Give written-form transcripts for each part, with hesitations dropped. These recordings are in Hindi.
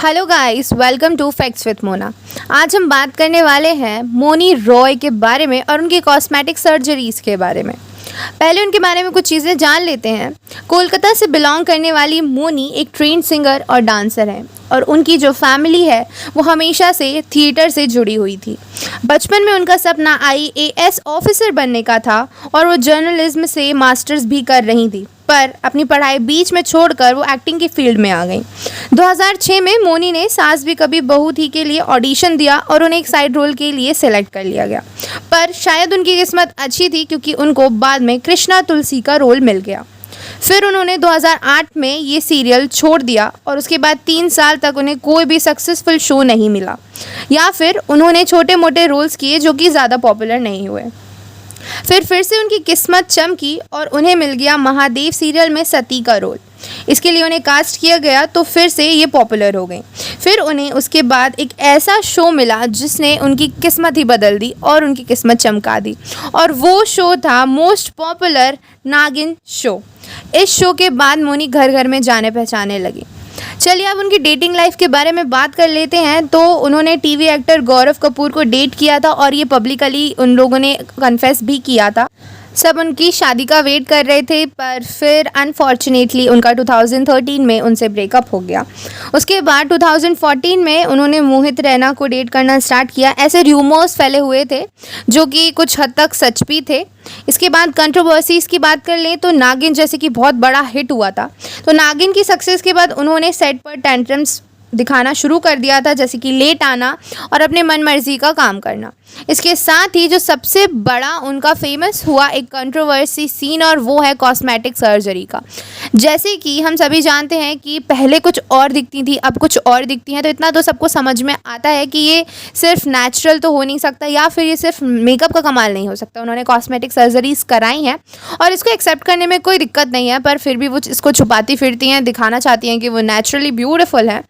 Hello guys, welcome to facts with Mona. आज हम बात करने वाले हैं मोनी रॉय के बारे में और उनकी कॉस्मेटिक सर्जरीज के बारे में। पहले उनके बारे में कुछ चीज़ें जान लेते हैं। कोलकाता से बिलोंग करने वाली मोनी एक ट्रेंड सिंगर और डांसर हैं और उनकी जो फैमिली है वो हमेशा से थिएटर से जुड़ी हुई थी। बचपन में उनका सपना IAS ऑफिसर बनने का था और वो जर्नलिज्म से मास्टर्स भी कर रही थी, पर अपनी पढ़ाई बीच में छोड़कर वो एक्टिंग की फील्ड में आ गई। 2006 में मोनी ने सास भी कभी बहू थी के लिए ऑडिशन दिया और उन्हें एक साइड रोल के लिए सेलेक्ट कर लिया गया, पर शायद उनकी किस्मत अच्छी थी क्योंकि उनको बाद में कृष्णा तुलसी का रोल मिल गया। फिर उन्होंने 2008 में ये सीरियल छोड़ दिया और उसके बाद 3 साल तक उन्हें कोई भी सक्सेसफुल शो नहीं मिला, या फिर उन्होंने छोटे मोटे रोल्स किए जो कि ज़्यादा पॉपुलर नहीं हुए। फिर से उनकी किस्मत चमकी और उन्हें मिल गया महादेव सीरियल में सती का रोल। इसके लिए उन्हें कास्ट किया गया तो फिर से ये पॉपुलर हो गई। फिर उन्हें उसके बाद एक ऐसा शो मिला जिसने उनकी किस्मत ही बदल दी और उनकी किस्मत चमका दी, और वो शो था मोस्ट पॉपुलर नागिन शो। इस शो के बाद मोनी घर घर में जाने पहचाने लगी। चलिए अब उनकी डेटिंग लाइफ के बारे में बात कर लेते हैं। तो उन्होंने टीवी एक्टर गौरव कपूर को डेट किया था और ये पब्लिकली उन लोगों ने कन्फेस भी किया था। सब उनकी शादी का वेट कर रहे थे, पर फिर अनफॉर्चुनेटली उनका 2013 में उनसे ब्रेकअप हो गया। उसके बाद 2014 में उन्होंने मोहित रैना को डेट करना स्टार्ट किया। ऐसे र्यूमर्स फैले हुए थे जो कि कुछ हद तक सच भी थे। इसके बाद कंट्रोवर्सीज़ की बात कर लें तो नागिन जैसे कि बहुत बड़ा हिट हुआ था, तो नागिन की सक्सेस के बाद उन्होंने सेट पर टेंट्रम्स दिखाना शुरू कर दिया था, जैसे कि लेट आना और अपने मन मर्जी का काम करना। इसके साथ ही जो सबसे बड़ा उनका फेमस हुआ एक कंट्रोवर्सी सीन, और वो है कॉस्मेटिक सर्जरी का। जैसे कि हम सभी जानते हैं कि पहले कुछ और दिखती थी, अब कुछ और दिखती हैं, तो इतना तो सबको समझ में आता है कि ये सिर्फ नेचुरल तो हो नहीं सकता, या फिर ये सिर्फ मेकअप का कमाल नहीं हो सकता। उन्होंने कॉस्मेटिक सर्जरीज कराई हैं और इसको एक्सेप्ट करने में कोई दिक्कत नहीं है, पर फिर भी वो इसको छुपाती फिरती हैं, दिखाना चाहती हैं कि वो नेचुरली ब्यूटीफुल है।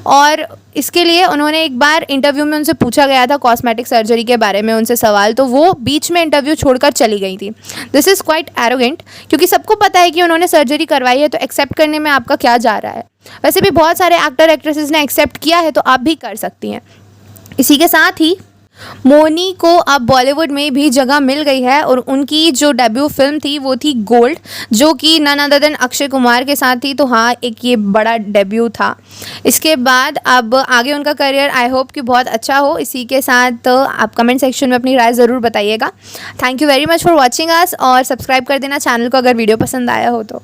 और इसके लिए उन्होंने एक बार इंटरव्यू में उनसे पूछा गया था कॉस्मेटिक सर्जरी के बारे में उनसे सवाल, तो वो बीच में इंटरव्यू छोड़कर चली गई थी। दिस इज़ क्वाइट एरोगेंट, क्योंकि सबको पता है कि उन्होंने सर्जरी करवाई है, तो एक्सेप्ट करने में आपका क्या जा रहा है। वैसे भी बहुत सारे एक्टर एक्ट्रेसेस ने एक्सेप्ट किया है, तो आप भी कर सकती हैं। इसी के साथ ही मोनी को अब बॉलीवुड में भी जगह मिल गई है और उनकी जो डेब्यू फिल्म थी वो थी गोल्ड, जो कि none other than Akshay Kumar के साथ थी। तो हाँ, एक ये बड़ा डेब्यू था। इसके बाद अब आगे उनका करियर आई होप कि बहुत अच्छा हो। इसी के साथ आप कमेंट सेक्शन में अपनी राय ज़रूर बताइएगा। Thank you very much for watching us, और सब्सक्राइब कर देना चैनल को अगर वीडियो पसंद आया हो तो।